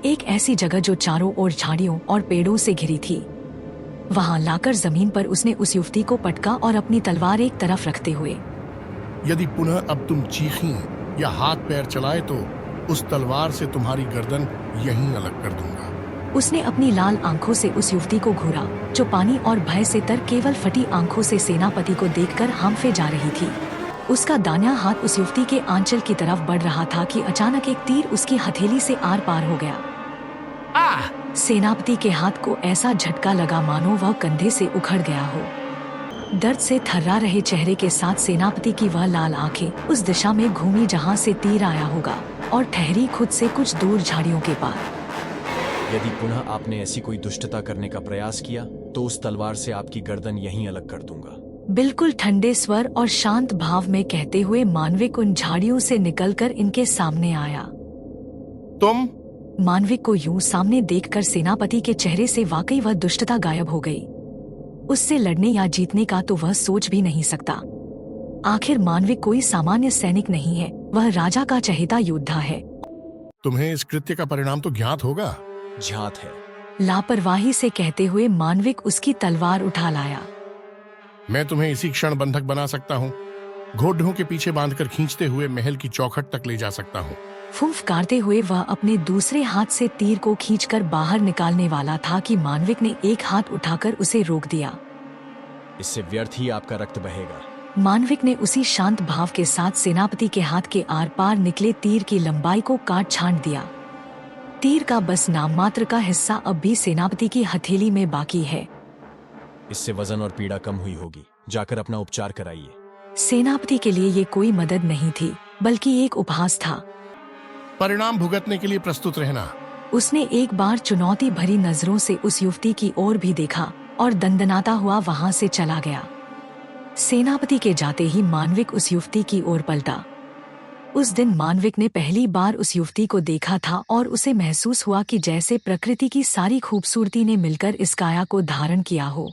एक ऐसी जगह जो चारों ओर झाड़ियों और पेड़ों से घिरी थी। वहां लाकर जमीन पर उसने उस युवती को पटका और अपनी तलवार एक तरफ रखते हुए, यदि पुनः अब तुम चीखी या हाथ पैर चलाए तो उस तलवार से तुम्हारी गर्दन यहीं अलग कर दूंगा। उसने अपनी लाल आंखों से उस युवती को घूरा, जो पानी और भय से तर केवल फटी आंखों से सेनापति को देखकर हांफे जा रही थी। उसका दाहिना हाथ उस युवती के आंचल की तरफ बढ़ रहा था कि अचानक एक तीर उसकी हथेली से आर पार हो गया। सेनापति के हाथ को ऐसा झटका लगा मानो वह कंधे से उखड़ गया हो। दर्द से थर्रा रहे चेहरे के साथ सेनापति की वह लाल आंखें उस दिशा में घूमी जहां से तीर आया होगा और ठहरी खुद से कुछ दूर झाड़ियों के पार। यदि पुनः आपने ऐसी कोई दुष्टता करने का प्रयास किया तो उस तलवार से आपकी गर्दन यहीं अलग कर दूंगा। बिल्कुल ठंडे स्वर और शांत भाव में कहते हुए मानविक उन झाड़ियों से निकलकर इनके सामने आया। तुम? मानविक को यूं सामने देखकर सेनापति के चेहरे से वाकई वह दुष्टता गायब हो गई। उससे लड़ने या जीतने का तो वह सोच भी नहीं सकता। आखिर मानविक कोई सामान्य सैनिक नहीं है, वह राजा का चहेता योद्धा है। तुम्हें इस कृत्य का परिणाम तो ज्ञात होगा। ज्ञात है। लापरवाही से कहते हुए मानविक उसकी तलवार उठा लाया। मैं तुम्हें इसी क्षण बंधक बना सकता हूँ। घोड़ों के पीछे बांधकर खींचते हुए महल की चौखट तक ले जा सकता हूँ। फुंफकारते हुए वह अपने दूसरे हाथ से तीर को खींचकर बाहर निकालने वाला था कि मानविक ने एक हाथ उठाकर उसे रोक दिया। इससे व्यर्थ ही आपका रक्त बहेगा। मानविक ने उसी शांत भाव के साथ सेनापति के हाथ के आर पार निकले तीर की लंबाई को काट छांट दिया। तीर का बस नाममात्र का हिस्सा अब भी सेनापति की हथेली में बाकी है। इससे वजन और पीड़ा कम हुई होगी। जाकर अपना उपचार कराइए। सेनापति के लिए ये कोई मदद नहीं थी, बल्कि एक उपहास था। परिणाम भुगतने के लिए प्रस्तुत रहना। उसने एक बार चुनौती भरी नजरों से उस युवती की ओर भी देखा और दंदनाता हुआ वहां से चला गया। सेनापति के जाते ही मानविक उस युवती की ओर पलटा। उस दिन मानविक ने पहली बार उस युवती को देखा था और उसे महसूस हुआ कि जैसे प्रकृति की सारी खूबसूरती ने मिलकर इस काया को धारण किया हो।